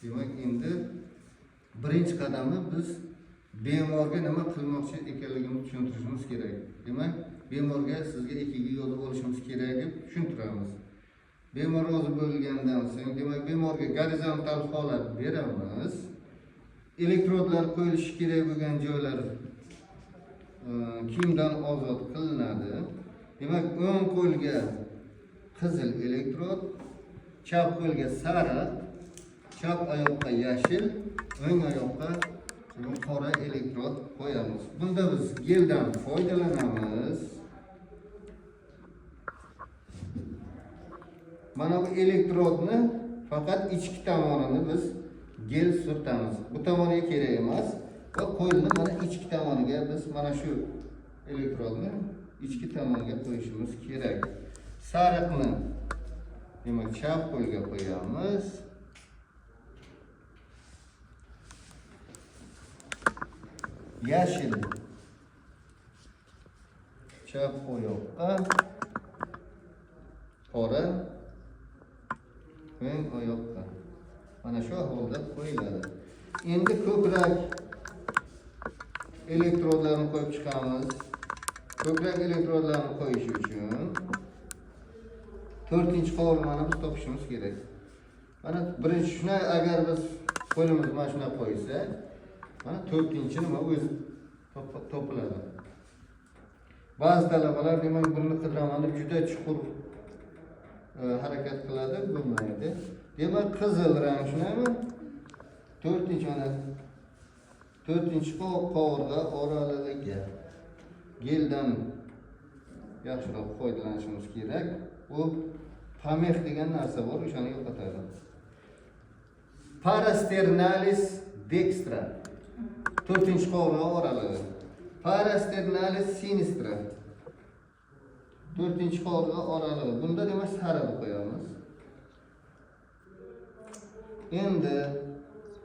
Demak, endi birinchi qadamni biz bemorga nima qilmoqchi ekanligini tushuntirishimiz kerak. Demak, bemorga sizga EKG yozib olishimiz kerak deb tushuntiramiz. Bemor rozi bo'lgandan so'ng, demak, bemorga gorizontal holat beramiz. Elektrodlar qo'yilishi kerak bo'lgan joylar kiyimdan ozod qilinadi. Demak, o'ng qo'lga qizil elektrod, chap qo'lga sariq, chap oyoqqa yashil, o'ng oyoqqa qora elektrod qo'yamiz. Bunda biz geldan foydalanamiz. Mana bu elektrodni faqat ichki tomonini biz gel surtamiz. Bu tomoniga kerak emas. Va qo'lni mana ichki tomoniga biz mana shu elektrodni ichki tomoniga qo'yishimiz kerak. Sariqni demak chap qo'lga qo'yamiz. Yashil chap oyoqqa, qora o'ng oyoqqa. Mana shu holda qo'yiladi. Endi ko'krak elektrodlarni qo'yib chiqamiz. Ko'krak elektrodlarni qo'yish uchun 4-qovurmani biz topishimiz kerak. Mana birinchi shuna agar biz qo'limiz mana shuna qo'ysak, mana 4-chi nima o'zi topiladi. Ba'zi talabalar demak buni qidiraman deb juda chuqur harakat qiladi, bo'lmaydi. Demak, qizil rang shunami? 4-chi qovurg'a oraliga geldan yaxshiroq foydalanishimiz kerak. Bu pamex degan narsa bor, o'shani yo'qotadi. Parasternalis dextra 4-chi qovurg'a oralig'i. Parasternalis sinistra 4-chi qovurg'a oralig'i. Bunda demak sariq qo'yamiz. Endi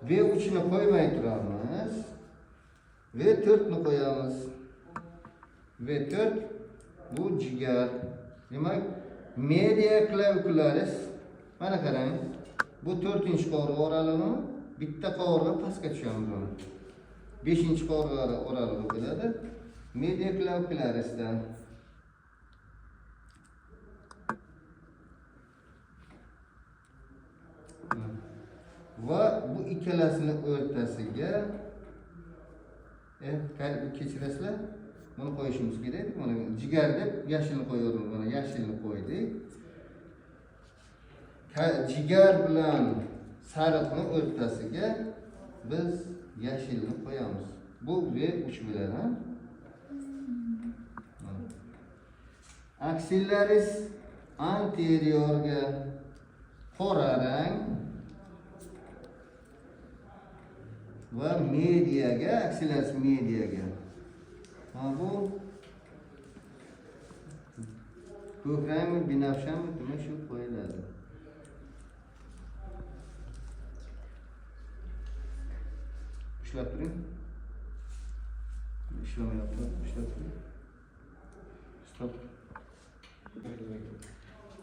V3 ni qo'ymay turamiz. V4 ni qo'yamiz. V4 bu jigar. Demak, media clavicularis. Mana qarang. Bu 4-chi qovurg'a oralig'i, bitta qovurg'a pastga tushamiz uni. 5-chi qovurg'a oralig'i bo'ladi. Media clavicularisdan va bu ikkalasini o'rtasiga kechirasizlar, buni qo'yishimiz kerak. Mana jigar deb yashilni qo'yamiz. Mana yashilni qo'ydik. Jigar bilan sariqni o'rtasiga biz yashilni qo'yamiz. Bu V3 bilan. Axillaris anteriorga qora rang va mediaga, axillaris mediaga. Mana bu ko'k rangmi, binafshanmi, nima shu qo'yiladi. Ushlab turing. Ishlamayapti, ushlab turing. Stop.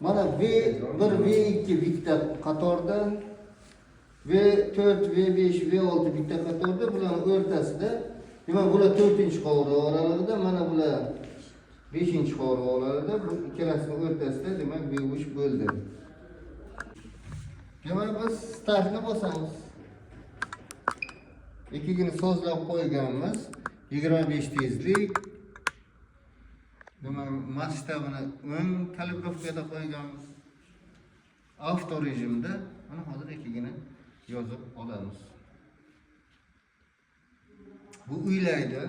Mana V1, V2 bitta qatorda, V4, V5, V6 bitta qatorda, bularning o'rtasida, demak bular 4-chi qovurg'a oralig'ida, mana bular 5-chi qovurg'a oralig'ida, bu ikkalasining o'rtasida demak V3 bo'ldi. Demak biz startni bosamiz. EKGni sozlab qo'yganmiz. 25 tezlik. Demak, masshtabini o'ng kalibrovkada qo'yganmiz. Avto rejimda mana hozir EKGni yozib olamiz. Bu uylaydi.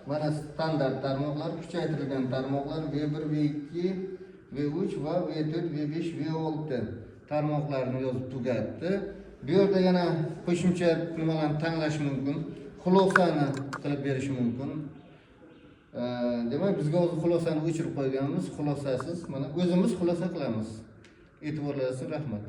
Mana standart tarmoqlar, kuchaytirilgan tarmoqlar V1, V2, V3 va V4, V5, V6 tarmoqlarini yozib tugatdi. Bu yerda yana qo'shimcha nimalarni tanlash mumkin, xulosani qilib berish mumkin. Demak, bizga o'zi xulosani o'chirib qo'yganmiz, xulosasiz. Mana o'zimiz xulosa qilamiz. E'tiborlaringiz uchun rahmat.